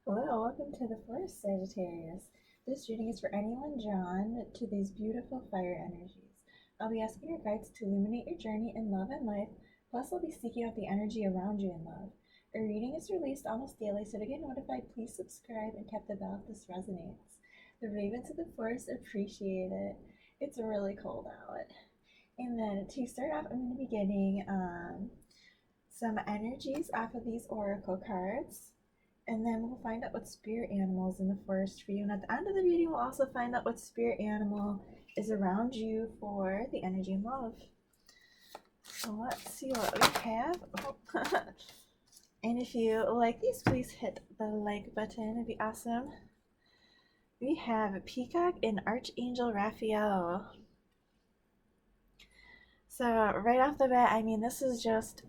Hello, welcome to the Forest Sagittarius. This reading is for anyone drawn to these beautiful fire energies. I'll be asking your guides to illuminate your journey in love and life, plus I'll be seeking out the energy around you in love. A reading is released almost daily, so to get notified, please subscribe and tap the bell if this resonates. The ravens of the forest appreciate it. It's really cold out. And then to start off, I'm going to be getting some energies off of these oracle cards. And then we'll find out what spirit animal is in the forest for you. And at the end of the reading, we'll also find out what spirit animal is around you for the energy and love. So let's see what we have. Oh. And if you like these, please hit the like button. It'd be awesome. We have Peacock and Archangel Raphael. So right off the bat, I mean, this is just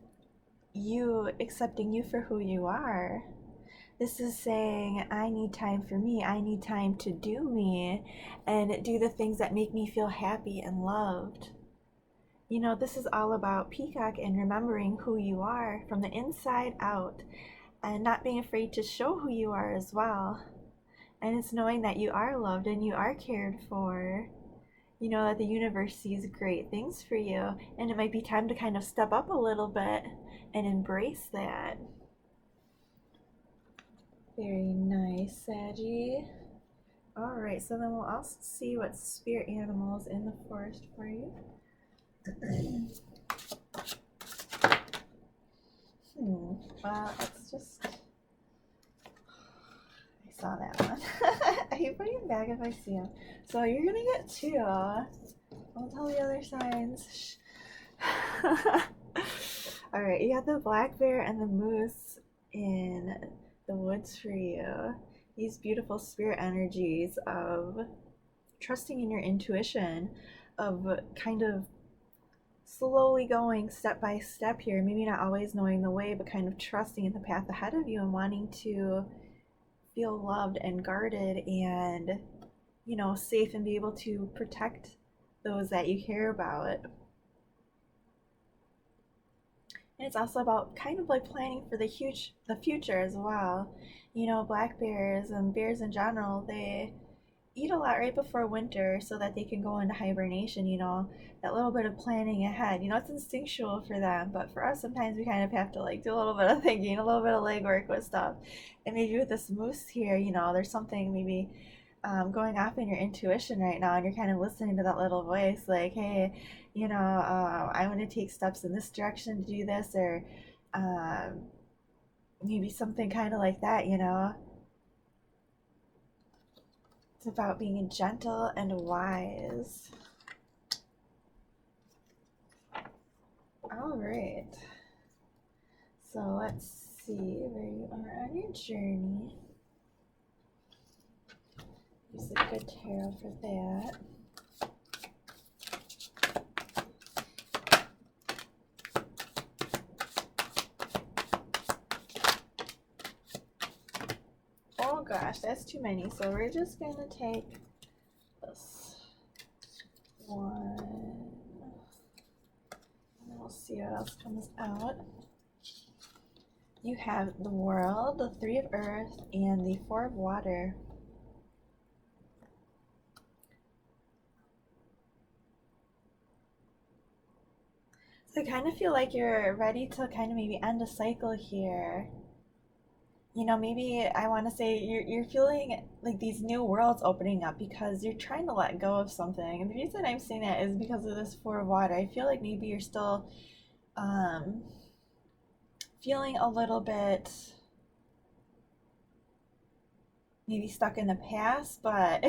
you accepting you for who you are. This is saying, I need time for me. I need time to do me and do the things that make me feel happy and loved. You know, this is all about Peacock and remembering who you are from the inside out and not being afraid to show who you are as well. And it's knowing that you are loved and you are cared for. You know that the universe sees great things for you, and it might be time to kind of step up a little bit and embrace that. Very nice, Saggy. Alright, so then we'll also see what spirit animals in the forest for you. Well, let's just... I saw that one. I hate putting them back if I see them. So you're gonna get two. I'll tell the other signs. Alright, you got the black bear and the moose in the woods for you. These beautiful spirit energies of trusting in your intuition, of kind of slowly going step by step here, maybe not always knowing the way, but kind of trusting in the path ahead of you and wanting to feel loved and guarded and, you know, safe and be able to protect those that you care about. And it's also about kind of like planning for the future as well. You know, black bears and bears in general, they eat a lot right before winter so that they can go into hibernation, you know, that little bit of planning ahead. You know, it's instinctual for them, but for us, sometimes we kind of have to like do a little bit of thinking, a little bit of legwork with stuff. And maybe with this moose here, you know, there's something maybe going off in your intuition right now, and you're kind of listening to that little voice like, hey, you know, I want to take steps in this direction to do this, or maybe something kind of like that, you know. It's about being gentle and wise. All right. So let's see where you are on your journey. Use a good tarot for that. Oh gosh, that's too many. So we're just going to take this one. And we'll see what else comes out. You have the World, the Three of Earth, and the Four of Water. So I kind of feel like you're ready to kind of maybe end a cycle here. You know, maybe I want to say you're feeling like these new worlds opening up because you're trying to let go of something. And the reason I'm saying that is because of this Four of Water. I feel like maybe you're still feeling a little bit maybe stuck in the past, but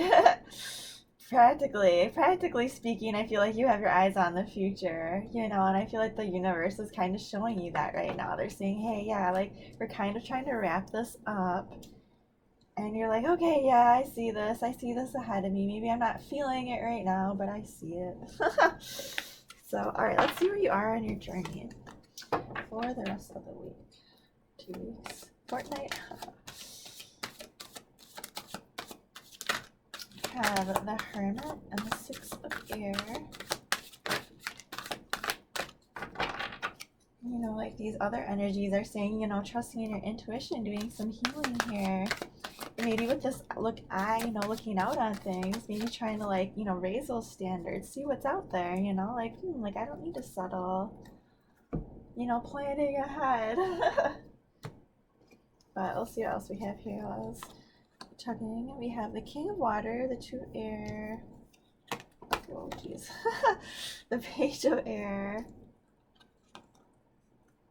practically speaking, I feel like you have your eyes on the future, you know, and I feel like the universe is kind of showing you that right now. They're saying, hey, yeah, like we're kind of trying to wrap this up. And you're like, okay, yeah, I see this ahead of me. Maybe I'm not feeling it right now, but I see it. So, all right, let's see where you are on your journey for the rest of the week. 2 weeks, fortnight. Have the Hermit and the Six of Air. you know, like these other energies are saying, you know, trusting in your intuition, doing some healing here. Maybe with this eye, you know, looking out on things, maybe trying to like, you know, raise those standards, see what's out there, you know, like I don't need to settle, you know, planning ahead. But let's see what else we have here. I was checking. We have the King of Water, the Two of Air, oh jeez, the Page of Air,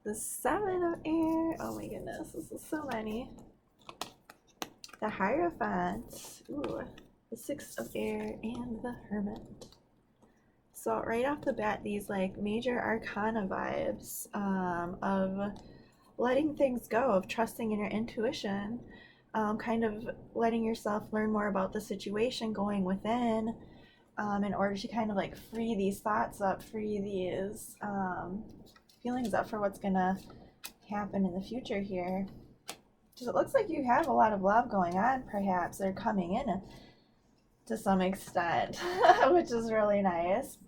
the Seven of Air, oh my goodness, this is so many, the Hierophant, ooh, the Six of Air, and the Hermit. So right off the bat, these like major arcana vibes of letting things go, of trusting in your intuition, kind of letting yourself learn more about the situation, going within, in order to kind of like free these thoughts up, free these feelings up for what's gonna happen in the future here. Because it looks like you have a lot of love going on, perhaps. They're coming in to some extent, which is really nice.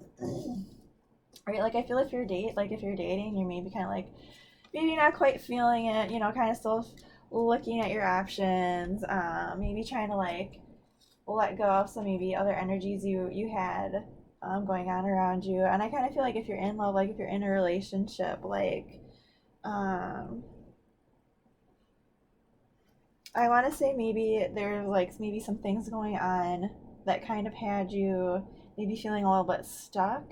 Right, like I feel if you're dating, you're maybe kind of like, maybe not quite feeling it, you know, kind of still looking at your options, maybe trying to like let go of some maybe other energies you had going on around you. And I kind of feel like if you're in love, like if you're in a relationship, like I want to say maybe there's like maybe some things going on that kind of had you maybe feeling a little bit stuck.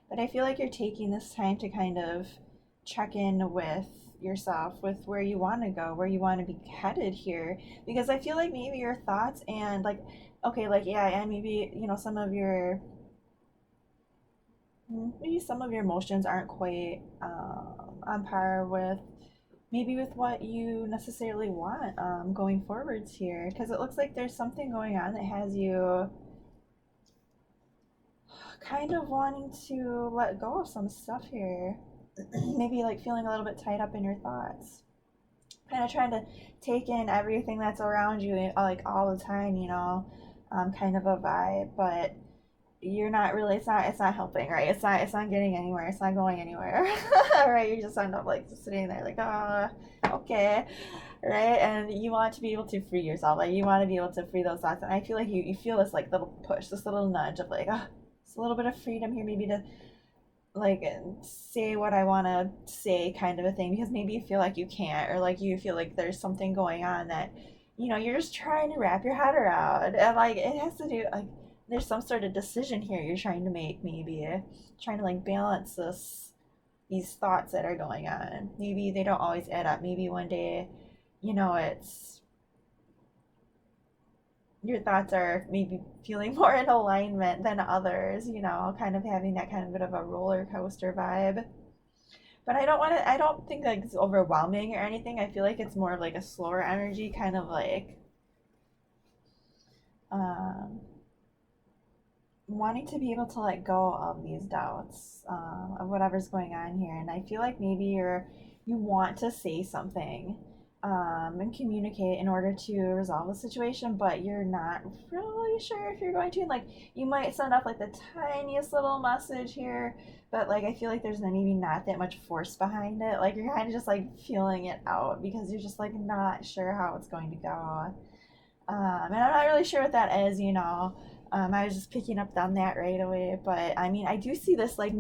But I feel like you're taking this time to kind of check in with yourself, with where you want to go, where you want to be headed here. Because I feel like maybe your thoughts and like, okay, like, yeah, and maybe, you know, some of your emotions aren't quite on par with maybe with what you necessarily want going forwards here. Because it looks like there's something going on that has you kind of wanting to let go of some stuff here. Maybe like feeling a little bit tied up in your thoughts, kind of trying to take in everything that's around you like all the time, you know, kind of a vibe. But you're not really, it's not helping, right? It's not getting anywhere, it's not going anywhere. Right, you just end up like just sitting there like, okay, right? And you want to be able to free yourself, like you want to be able to free those thoughts. And I feel like you feel this like little push, this little nudge of like, it's a little bit of freedom here, maybe to like say what I want to say, kind of a thing, because maybe you feel like you can't, or like you feel like there's something going on that, you know, you're just trying to wrap your head around. And like it has to do like there's some sort of decision here you're trying to make, maybe trying to like balance these thoughts that are going on. Maybe they don't always add up. Maybe one day, you know, it's your thoughts are maybe feeling more in alignment than others, you know, kind of having that kind of bit of a roller coaster vibe. But I don't think like it's overwhelming or anything. I feel like it's more of like a slower energy, kind of like um, wanting to be able to let go of these doubts, of whatever's going on here. And I feel like maybe you want to say something, and communicate in order to resolve the situation, but you're not really sure if you're going to. Like you might send off like the tiniest little message here, but like I feel like there's maybe not that much force behind it. Like you're kind of just like feeling it out because you're just like not sure how it's going to go. And I'm not really sure what that is, you know. I was just picking up on that right away. But I mean, I do see this like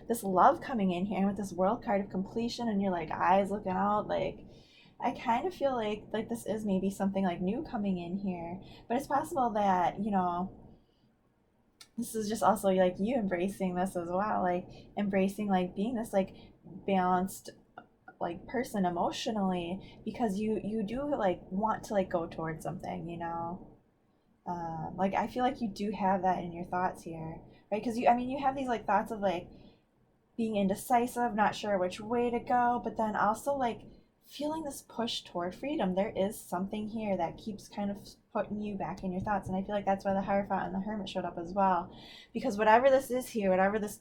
this love coming in here, and with this world card of completion and your like eyes looking out, like I kind of feel like this is maybe something like new coming in here. But it's possible that, you know, this is just also like you embracing this as well, like embracing like being this like balanced like person emotionally, because you do like want to like go towards something, you know. Like I feel like you do have that in your thoughts here, right? Because you have these like thoughts of like being indecisive, not sure which way to go, but then also like feeling this push toward freedom. There is something here that keeps kind of putting you back in your thoughts, and I feel like that's why the Hierophant and the Hermit showed up as well, because whatever this is here, whatever this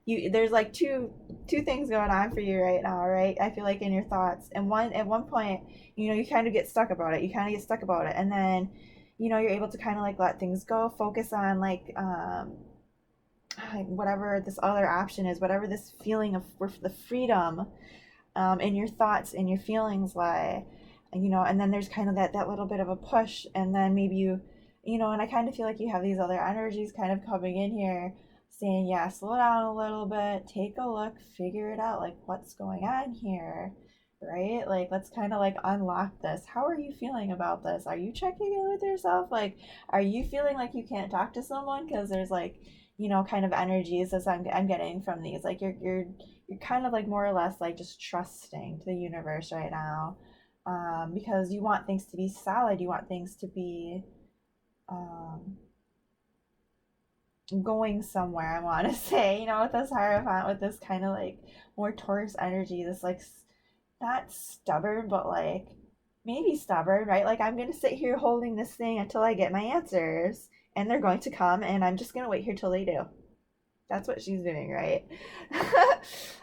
there's like two things going on for you right now, right? I feel like in your thoughts, and at one point, you know, you kind of get stuck about it. You kind of get stuck about it, and then, you know, you're able to kind of like let things go, focus on like whatever this other option is, whatever this feeling of the freedom in your thoughts and your feelings lie, and then there's kind of that little bit of a push, and then maybe and I kind of feel like you have these other energies kind of coming in here saying, yeah, slow down a little bit, take a look, figure it out, like what's going on here, right? Like, let's kind of like unlock this. How are you feeling about this? Are you checking in with yourself? Like, are you feeling like you can't talk to someone because there's like, kind of energies as I'm getting from these, like you're kind of like more or less like just trusting to the universe right now, because you want things to be solid, you want things to be um, going somewhere, I want to say, with this Hierophant, with this kind of like more Taurus energy, this like not stubborn, but like maybe stubborn, right? Like, I'm gonna sit here holding this thing until I get my answers, and they're going to come, and I'm just gonna wait here till they do. That's what she's doing, right?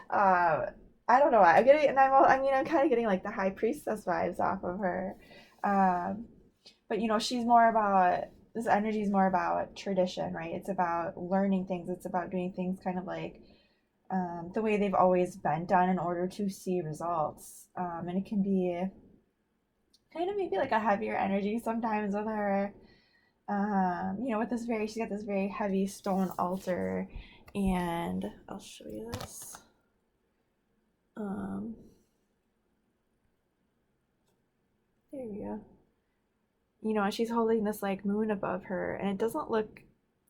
I don't know why. I'm kind of getting like the high priestess vibes off of her. Um, but she's more about, this energy is more about tradition, right? It's about learning things. It's about doing things kind of like the way they've always been done in order to see results. And it can be kind of maybe like a heavier energy sometimes with her. With this she's got this very heavy stone altar, and I'll show you this. There we go. And she's holding this like moon above her, and it doesn't look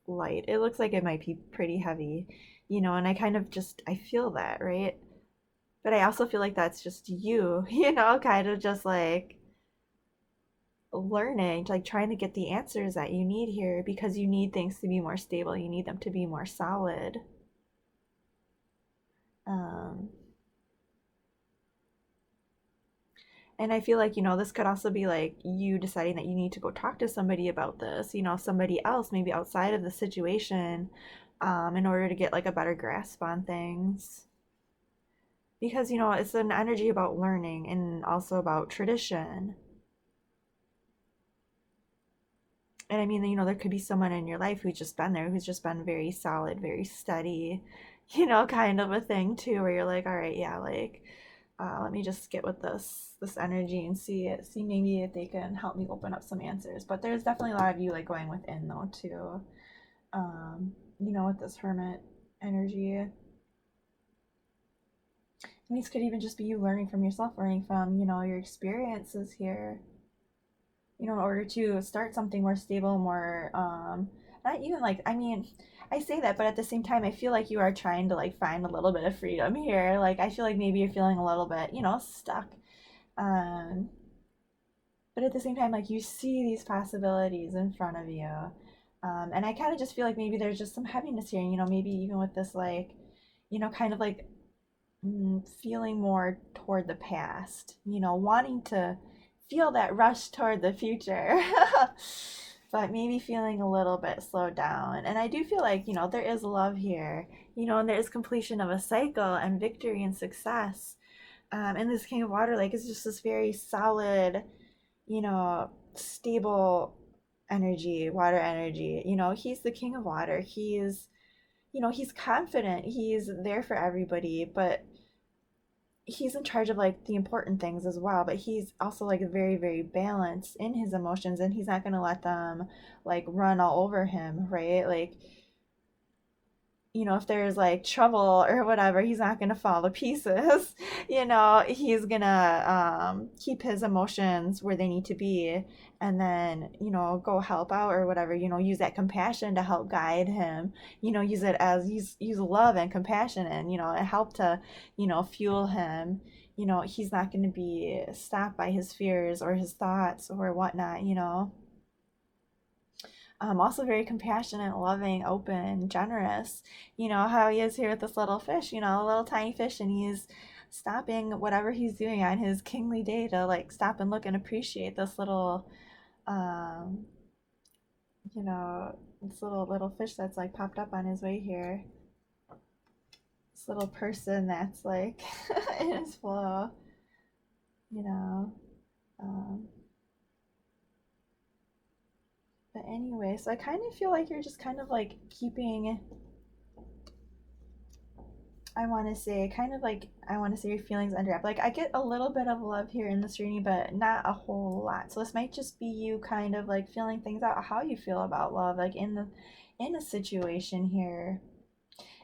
light. It looks like it might be pretty heavy, and I kind of I feel that, right? But I also feel like that's just you, kind of just like learning, like trying to get the answers that you need here, because you need things to be more stable. You need them to be more solid. And I feel like, this could also be like you deciding that you need to go talk to somebody about this, somebody else maybe outside of the situation, in order to get like a better grasp on things. Because, it's an energy about learning and also about tradition. And I mean, there could be someone in your life who's just been there, who's just been very solid, very steady, kind of a thing too, where you're like, all right, yeah, like, let me just get with this energy and see maybe if they can help me open up some answers. But there's definitely a lot of you like going within though too, with this Hermit energy. And these could even just be you learning from yourself, learning from your experiences here, in order to start something more stable, more not even like, I mean, I say that, but at the same time, I feel like you are trying to like find a little bit of freedom here. Like, I feel like maybe you're feeling a little bit, stuck. Um, but at the same time, like, you see these possibilities in front of you. And I kind of just feel like maybe there's just some heaviness here, maybe even with this, like, kind of like feeling more toward the past, wanting to feel that rush toward the future. But maybe feeling a little bit slowed down. And I do feel like, there is love here, and there is completion of a cycle and victory and success. And this King of Water, like, is just this very solid, stable energy, water energy. He's the King of Water. He's confident. He's there for everybody, but he's in charge of like the important things as well, but he's also like very, very balanced in his emotions, and he's not going to let them like run all over him, right? Like, if there's like trouble or whatever, he's not going to fall to pieces. He's going to keep his emotions where they need to be, and then, go help out or whatever, use that compassion to help guide him, use it as use love and compassion, and, help to, fuel him. He's not going to be stopped by his fears or his thoughts or whatnot. Also very compassionate, loving, open, generous. How he is here with this little fish, a little tiny fish, and he's stopping whatever he's doing on his kingly day to like stop and look and appreciate this little, um, this little fish that's like popped up on his way here. This little person that's like in his flow, you know. Um, But anyway, so I kind of feel like you're just kind of like keeping I want to say, kind of like, I want to say your feelings unwrap. Like, I get a little bit of love here in this reading, but not a whole lot. So this might just be you kind of like feeling things out, how you feel about love, like in the situation here.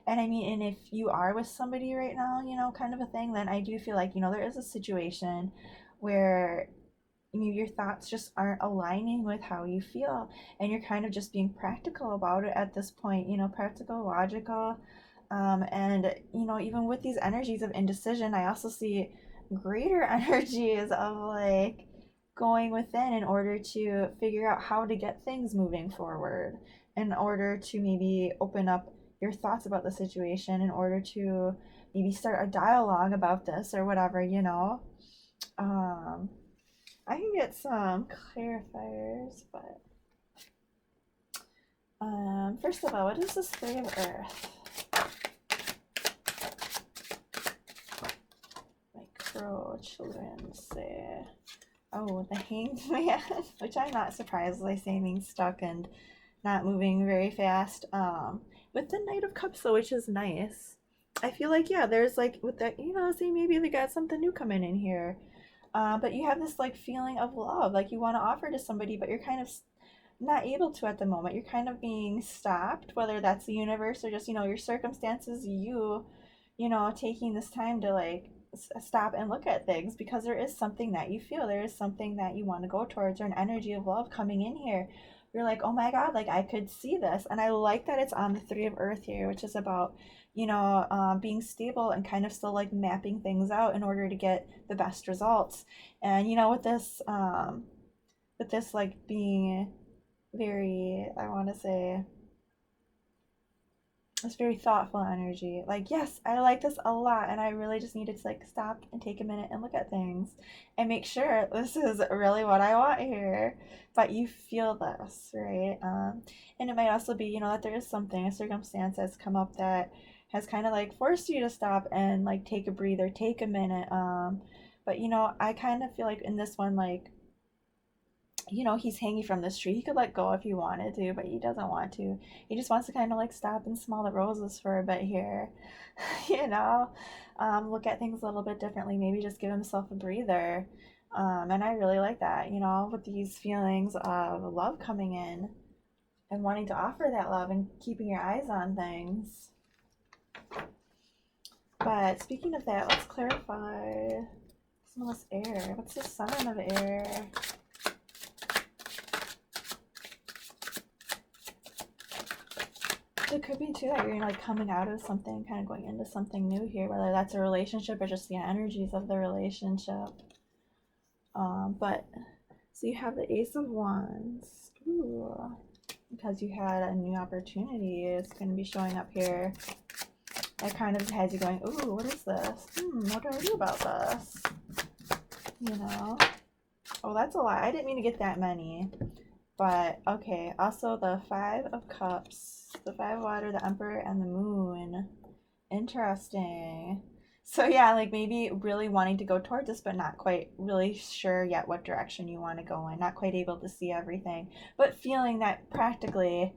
And I mean, and if you are with somebody right now, kind of a thing, then I do feel like, there is a situation where your thoughts just aren't aligning with how you feel, and you're kind of just being practical about it at this point, practical, logical. And even with these energies of indecision, I also see greater energies of like going within in order to figure out how to get things moving forward, in order to maybe open up your thoughts about the situation, in order to maybe start a dialogue about this or whatever. um I can get some clarifiers, but first of all, what is this Three of Earth? My crow children say, oh, the Hanged Man, which I'm not surprised, as I say, means stuck and not moving very fast. With the Knight of Cups, though, which is nice. I feel like, yeah, there's like, with that, say maybe they got something new coming in here. But you have this like feeling of love, like you want to offer to somebody, but you're kind of not able to at the moment. You're kind of being stopped, whether that's the universe or just, your circumstances, taking this time to like stop and look at things, because there is something that you feel, there is something that you want to go towards, or an energy of love coming in here. You're like, oh my God, like I could see this. And I like that it's on the Three of Earth here, which is about, being stable and kind of still like mapping things out in order to get the best results. And, with this like being very, I want to say, it's very thoughtful energy. Like, yes, I like this a lot, and I really just needed to like stop and take a minute and look at things and make sure this is really what I want here. But you feel this, right? And it might also be, that there is something, a circumstance that's come up that has kind of like forced you to stop and like take a breather, take a minute. But I kind of feel like in this one, like, he's hanging from this tree. He could let go if he wanted to, but he doesn't want to. He just wants to kind of like stop and smell the roses for a bit here, look at things a little bit differently, maybe just give himself a breather. And I really like that, with these feelings of love coming in and wanting to offer that love and keeping your eyes on things. But speaking of that, let's clarify some of this air. What's the sign of air? It could be too that you're like coming out of something, kind of going into something new here, whether that's a relationship or just the energies of the relationship. But so you have the Ace of Wands. Ooh, because you had a new opportunity. It's going to be showing up here. That kind of has you going, ooh, what is this? What do I do about this? Oh, that's a lot. I didn't mean to get that many. But, okay, also the Five of Cups, the Five of Water, the Emperor, and the Moon. Interesting. So yeah, like maybe really wanting to go towards this, but not quite really sure yet what direction you want to go in. Not quite able to see everything, but feeling that practically,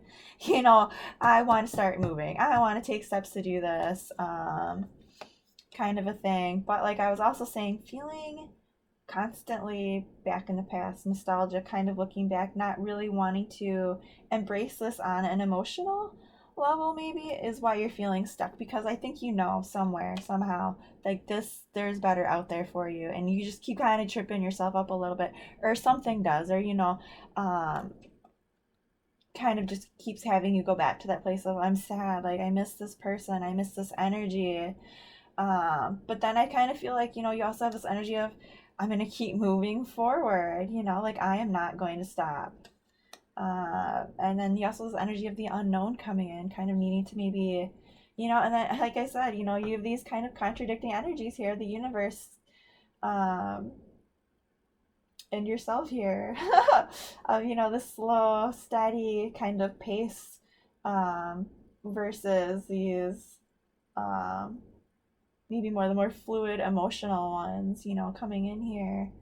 I want to start moving. I want to take steps to do this, kind of a thing. But like I was also saying, feeling constantly back in the past, nostalgia, kind of looking back, not really wanting to embrace this on an emotional level, maybe is why you're feeling stuck, because I think somewhere, somehow, like this, there's better out there for you, and you just keep kind of tripping yourself up a little bit, or something does, or kind of just keeps having you go back to that place of, I'm sad, like I miss this person, I miss this energy. But then I kind of feel like, you also have this energy of, I'm going to keep moving forward, like I am not going to stop. And then you also have this energy of the unknown coming in, kind of needing to maybe, and then, like I said, you have these kind of contradicting energies here, the universe, and yourself here, of, the slow, steady kind of pace, versus these, maybe the more fluid emotional ones, coming in here.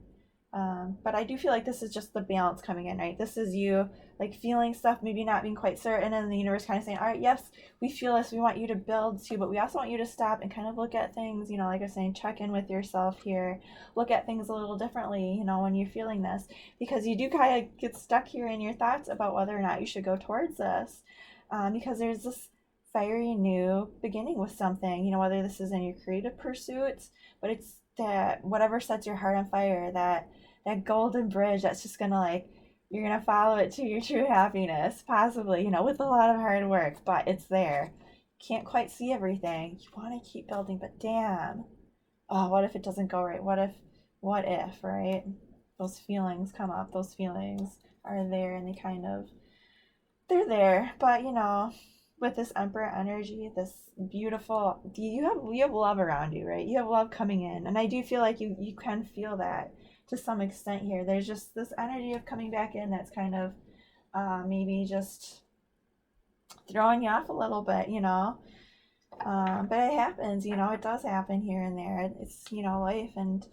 But I do feel like this is just the balance coming in, right? This is you like feeling stuff, maybe not being quite certain, and the universe kind of saying, all right, yes, we feel this, we want you to build too, but we also want you to stop and kind of look at things, like I was saying, check in with yourself here, look at things a little differently, when you're feeling this, because you do kind of get stuck here in your thoughts about whether or not you should go towards this, because there's this fiery new beginning with something, whether this is in your creative pursuits, but it's that whatever sets your heart on fire, that golden bridge that's just gonna like you're gonna follow it to your true happiness, possibly, with a lot of hard work, but it's there. Can't quite see everything. You want to keep building, but damn. Oh, what if it doesn't go right? What if, right? Those feelings come up. Those feelings are there and they're there. But with this Emperor energy, this beautiful, you have love around you, right? You have love coming in, and I do feel like you can feel that to some extent here. There's just this energy of coming back in that's kind of maybe just throwing you off a little bit, but it happens, it does happen here and there. It's life, and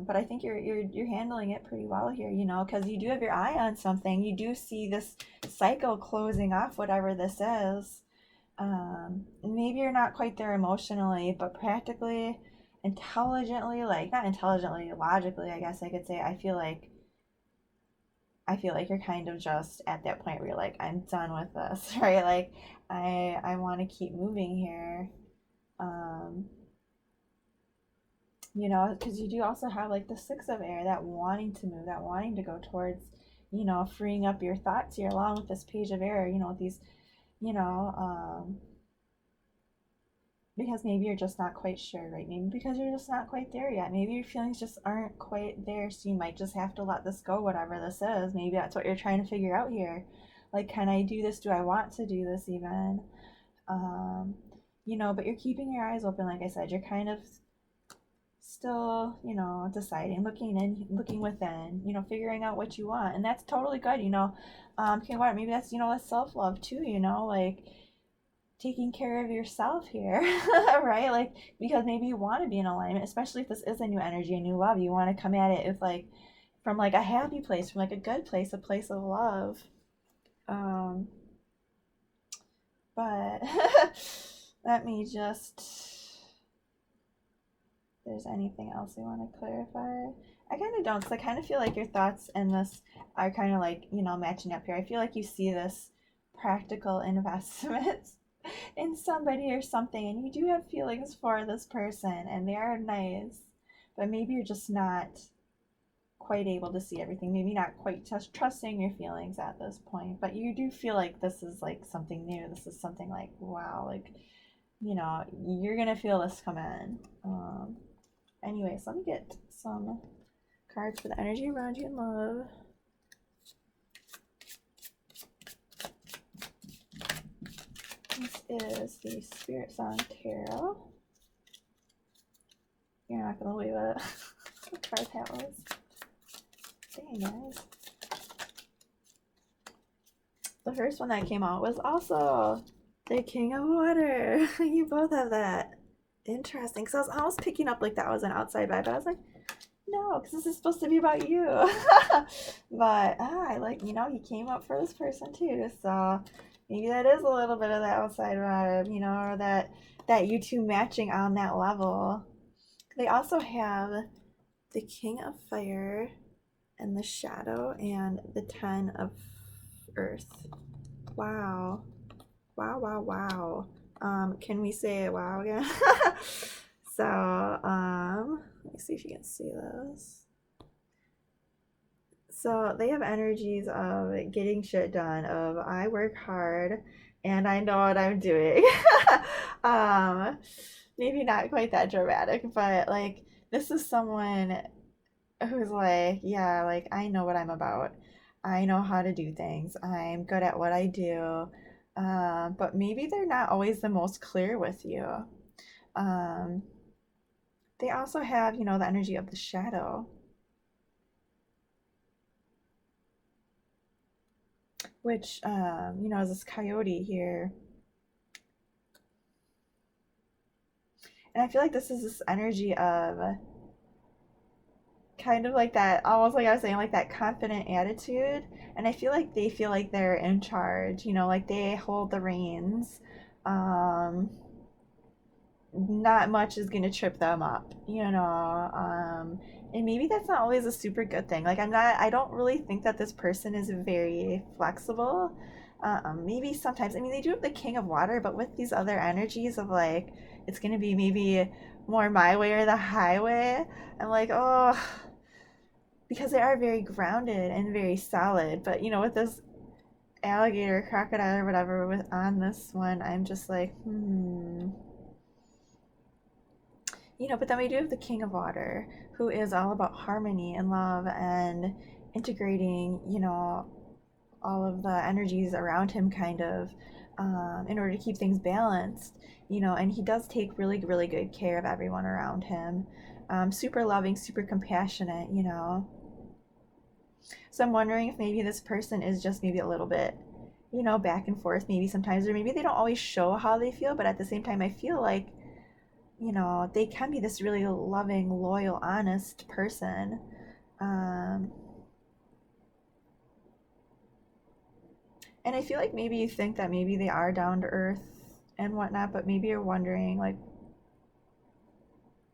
but I think you're handling it pretty well here, because you do have your eye on something. You do see this cycle closing off, whatever this is. Maybe you're not quite there emotionally, but practically, intelligently, like not intelligently, logically, I guess I could say. I feel like you're kind of just at that point where you're like, I'm done with this, right? Like, I want to keep moving here. Um, because you do also have like the Six of Air, that wanting to move, that wanting to go towards, freeing up your thoughts here, along with this Page of Air, these, you know, because maybe you're just not quite sure, right? Maybe because you're just not quite there yet. Maybe your feelings just aren't quite there, so you might just have to let this go, whatever this is. Maybe that's what you're trying to figure out here. Like, can I do this? Do I want to do this even? Um, but you're keeping your eyes open, like I said. You're kind of still, deciding, looking in, looking within, figuring out what you want. And that's totally good, maybe that's, that's self-love too, like taking care of yourself here, right? Like, because maybe you want to be in alignment, especially if this is a new energy, a new love. You want to come at it with like from like a happy place, from like a good place, a place of love. Um, but let me just, if there's anything else you want to clarify. I kind of don't, because I kind of feel like your thoughts and this are kind of like, matching up here. I feel like you see this practical investment in somebody or something, and you do have feelings for this person, and they are nice, but maybe you're just not quite able to see everything. Maybe not quite trusting your feelings at this point, but you do feel like this is like something new. This is something like, wow, like, you're gonna feel this come in. Anyways, let me get some cards for the energy around you in love. This is the Spirit Song Tarot. You're not gonna believe it. What card that was. Dang, guys. The first one that came out was also the King of Water. You both have that. Interesting. Because I was almost picking up like that was an outside vibe, but I was like, no, because this is supposed to be about you. But I like, he came up for this person too. So maybe that is a little bit of the outside vibe, or that you two matching on that level. They also have the King of Fire and the Shadow and the Ten of Earth. Wow. Wow, wow, wow. Can we say wow again? So, let me see if you can see this. So they have energies of getting shit done, of I work hard and I know what I'm doing. Maybe not quite that dramatic, but like this is someone who's like, yeah, like I know what I'm about. I know how to do things. I'm good at what I do. But maybe they're not always the most clear with you. They also have, the energy of the shadow, which, is this coyote here. And I feel like this is this energy of kind of like that, almost like I was saying, like that confident attitude. And I feel like they feel like they're in charge, you know, like they hold the reins. Um, Not much is gonna trip them up, you know. And maybe that's not always a super good thing. Like I don't really think that this person is very flexible. Maybe sometimes, I mean, they do have the King of Water, but with these other energies of like, it's gonna be maybe more my way or the highway. I'm like, oh, because they are very grounded and very solid. But you know, with this alligator, crocodile, or whatever, with on this one, I'm just like, you know, but then we do have the King of Water, who is all about harmony and love and integrating, you know, all of the energies around him, kind of, in order to keep things balanced, you know, and he does take really, really good care of everyone around him. Super loving, super compassionate, you know. So I'm wondering if maybe this person is just maybe a little bit, you know, back and forth, maybe sometimes, or maybe they don't always show how they feel, but at the same time, I feel like, you know, they can be this really loving, loyal, honest person. Um, and I feel like maybe you think that maybe they are down to earth and whatnot, but maybe you're wondering, like,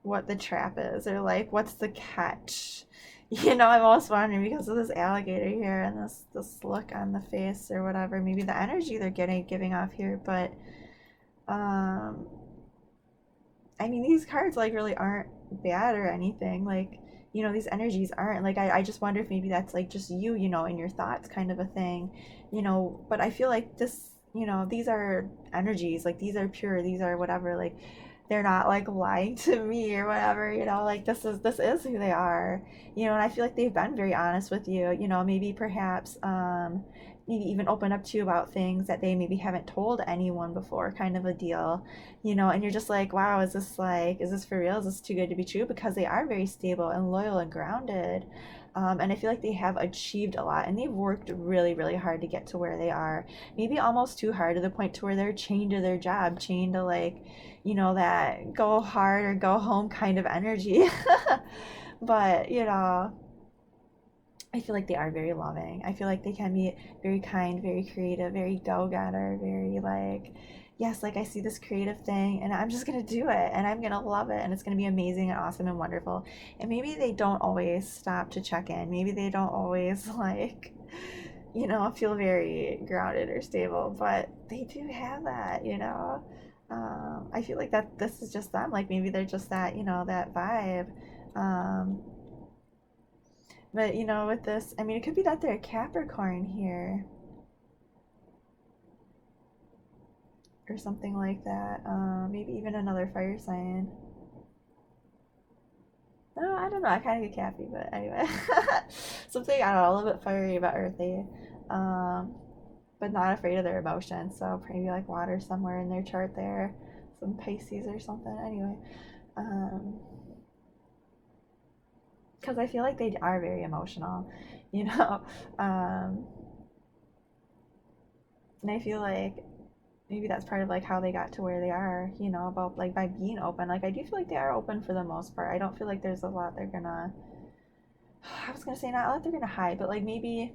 what the trap is, or like, what's the catch? You know, I'm almost wondering because of this alligator here and this look on the face or whatever. Maybe the energy they're giving off here, but um, I mean, these cards like really aren't bad or anything. Like, you know, these energies aren't like, I just wonder if maybe that's like just you know, in your thoughts kind of a thing, you know. But I feel like this, you know, these are energies, like these are pure, these are whatever, like they're not like lying to me or whatever, you know, like this is who they are, you know. And I feel like they've been very honest with you, you know, maybe perhaps maybe even open up to you about things that they maybe haven't told anyone before, kind of a deal, you know. And you're just like, wow, is this for real, is this too good to be true? Because they are very stable and loyal and grounded. And I feel like they have achieved a lot and they've worked really, really hard to get to where they are. Maybe almost too hard, to the point to where they're chained to their job, chained to like, you know, that go hard or go home kind of energy. But, you know, I feel like they are very loving. I feel like they can be very kind, very creative, very go-getter, very like, yes, like I see this creative thing and I'm just gonna do it and I'm gonna love it and it's gonna be amazing and awesome and wonderful. And maybe they don't always stop to check in. Maybe they don't always like, you know, feel very grounded or stable, but they do have that, you know. I feel like that this is just them. Like maybe they're just that, you know, that vibe. Um, but you know, with this, I mean, it could be that they're a Capricorn here or something like that. Maybe even another fire sign. No, I don't know. I kind of get Cappy, but anyway, something I don't know, a little bit fiery but earthy, um, but not afraid of their emotions. So maybe like water somewhere in their chart there, some Pisces or something. Anyway, um, because I feel like they are very emotional, you know. Um, and I feel like maybe that's part of like how they got to where they are, you know, about like by being open. Like I do feel like they are open for the most part. I don't feel like there's a lot they're gonna, I was gonna say not a lot they're gonna hide, but like maybe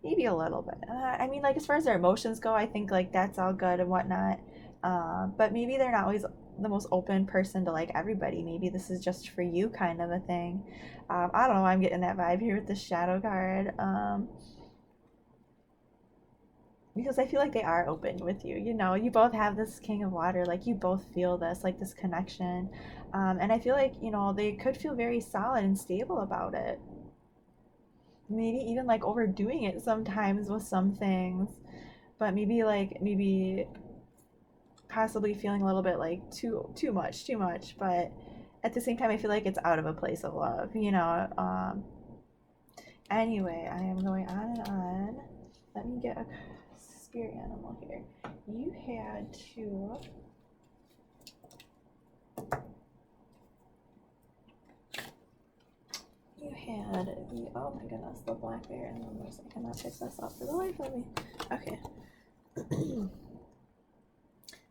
a little bit. I mean, like as far as their emotions go, I think like that's all good and whatnot. But maybe they're not always the most open person to like everybody. Maybe this is just for you kind of a thing. I don't know why I'm getting that vibe here with the shadow card. Because I feel like they are open with you. You know, you both have this King of Water, like you both feel this, like this connection. And I feel like, you know, they could feel very solid and stable about it. Maybe even like overdoing it sometimes with some things, but maybe possibly feeling a little bit like too much. But at the same time, I feel like it's out of a place of love, you know. Anyway, I am going on and on. Let me get a spirit animal here. You had to. You had the, oh my goodness, the black bear and the moose. I cannot pick this up for the life of me. Okay.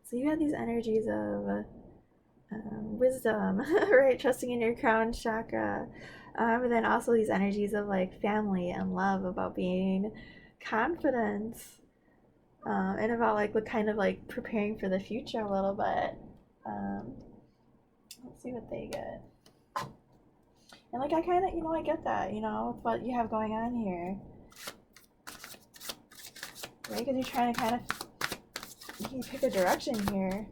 So you had these energies of wisdom, right? Trusting in your crown chakra, But then also these energies of like family and love, about being confident, and about like what kind of like preparing for the future a little bit. Um, let's see what they get. And like I kind of, I get that, with what you have going on here, right? Because you're trying to kind of, you pick a direction here.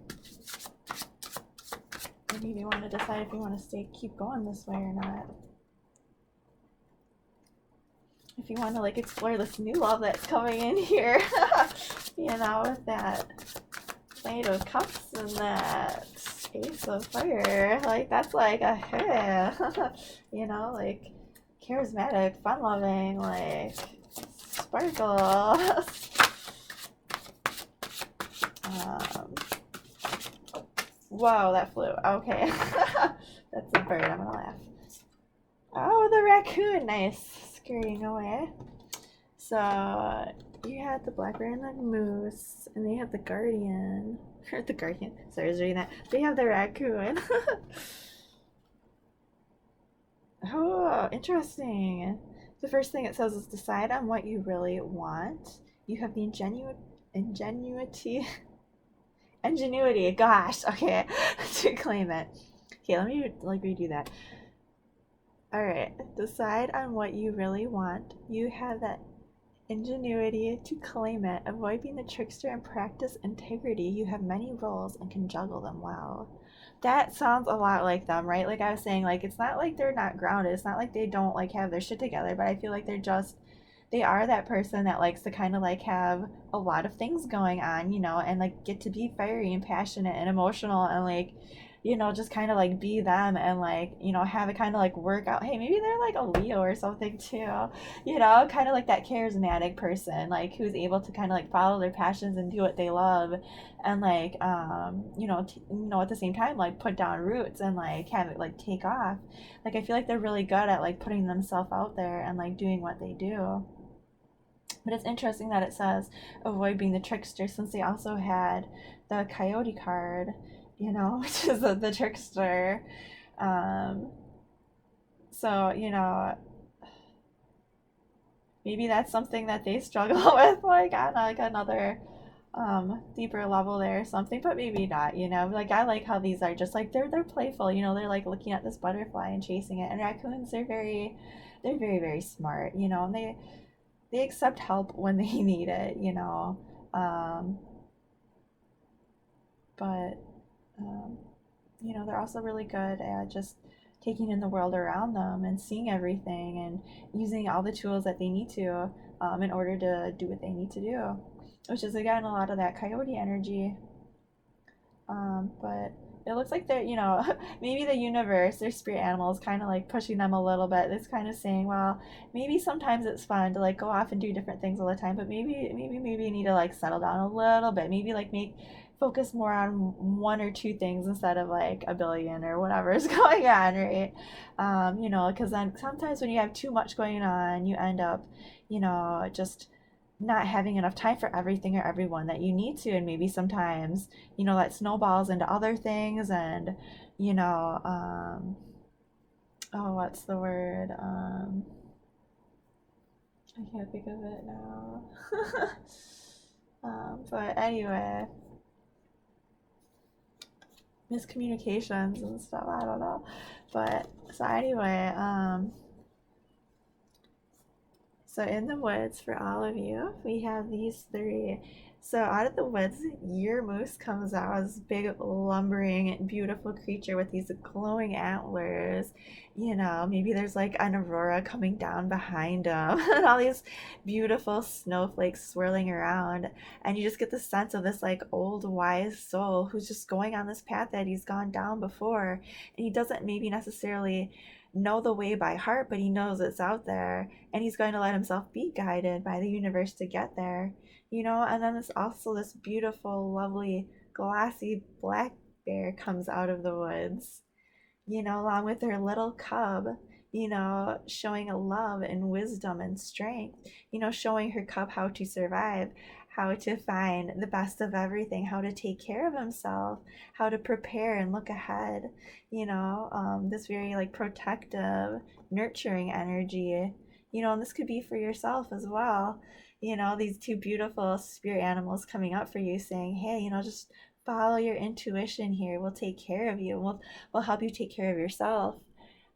Maybe you want to decide if you want to keep going this way or not. If you want to like explore this new love that's coming in here, with that Knight of Cups and that Ace of Fire, like that's like a hey, like charismatic, fun-loving, like sparkle. Whoa, that flew. Okay. That's a bird. I'm gonna laugh. Oh, the raccoon. Nice. Scurrying away. So, you had the black bear and the moose, and they have the guardian. Or the guardian. Sorry, I was reading that. They have the raccoon. Oh, interesting. The first thing it says is decide on what you really want. You have the ingenuity, gosh, okay, to claim it. Okay, let me like redo that. All right, decide on what you really want. You have that ingenuity to claim it. Avoid being the trickster and practice integrity. You have many roles and can juggle them well. That sounds a lot like them, right? Like I was saying, like it's not like they're not grounded. It's not like they don't like have their shit together, but I feel like they are that person that likes to kind of like have a lot of things going on, and like get to be fiery and passionate and emotional and like, just kind of like be them and like, have it kind of like work out. Hey, maybe they're like a Leo or something too, kind of like that charismatic person, like who's able to kind of like follow their passions and do what they love and like, at the same time, like put down roots and like have it like take off. Like, I feel like they're really good at like putting themselves out there and like doing what they do. But it's interesting that it says avoid being the trickster, since they also had the coyote card, which is the trickster. Um, so, maybe that's something that they struggle with, like on like another deeper level there or something, but maybe not, like I like how these are just like they're playful, they're like looking at this butterfly and chasing it. And raccoons, they're very, very smart, and they accept help when they need it, um, but they're also really good at just taking in the world around them and seeing everything and using all the tools that they need to, in order to do what they need to do, which is again a lot of that coyote energy. But it looks like they're, maybe the universe, their spirit animals, kind of like pushing them a little bit. It's kind of saying, well, maybe sometimes it's fun to like go off and do different things all the time, but maybe you need to like settle down a little bit. Maybe like focus more on one or two things instead of like a billion or whatever is going on, right? Because then sometimes when you have too much going on, you end up, just not having enough time for everything or everyone that you need to. And maybe sometimes, that snowballs into other things. And oh, what's the word, I can't think of it now. But anyway, miscommunications and stuff, I don't know. But so anyway, so in the woods, for all of you, we have these three. So out of the woods, your moose comes out as this big, lumbering, beautiful creature with these glowing antlers. Maybe there's like an aurora coming down behind him and all these beautiful snowflakes swirling around. And you just get the sense of this like old, wise soul who's just going on this path that he's gone down before. And he doesn't maybe necessarily know the way by heart, but he knows it's out there, and he's going to let himself be guided by the universe to get there. And then there's also this beautiful, lovely, glassy black bear comes out of the woods, along with her little cub, you know, showing a love and wisdom and strength, you know, showing her cub how to survive, how to find the best of everything, how to take care of himself, how to prepare and look ahead, you know, this very like protective, nurturing energy, you know, and this could be for yourself as well. You know, these two beautiful spirit animals coming up for you saying, hey, you know, just follow your intuition here. We'll take care of you. We'll help you take care of yourself.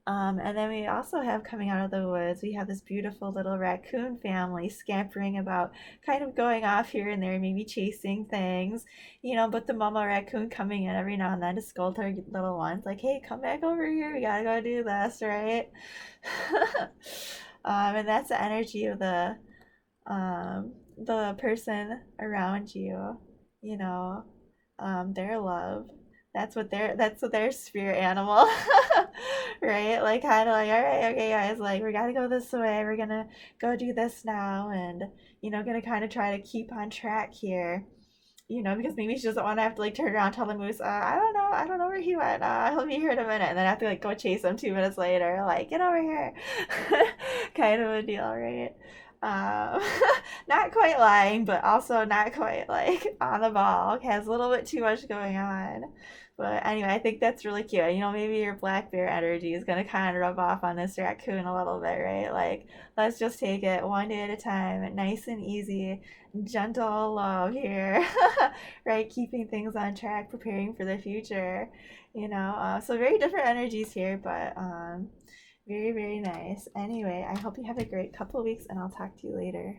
And then we also have coming out of the woods, we have this beautiful little raccoon family scampering about, kind of going off here and there, maybe chasing things, you know, but the mama raccoon coming in every now and then to scold her little ones, like, hey, come back over here, we gotta go do this, right? And that's the energy of the person around you, you know, their love. That's what their spirit animal, right? Like kind of like, all right, okay, guys, like we gotta go this way. We're gonna go do this now, and you know, gonna kind of try to keep on track here. You know, because maybe she doesn't want to have to like turn around, and tell the moose, I don't know where he went. He'll be here in a minute, and then I have to like go chase him 2 minutes later, like get over here, kind of a deal, right? Um, not quite lying, but also not quite like on the ball. Okay, has a little bit too much going on. But anyway, I think that's really cute. You know, maybe your black bear energy is gonna kind of rub off on this raccoon a little bit, right? Like, let's just take it one day at a time, nice and easy, gentle love here, right? Keeping things on track, preparing for the future, you know. So very different energies here, but very, very nice. Anyway, I hope you have a great couple weeks, and I'll talk to you later.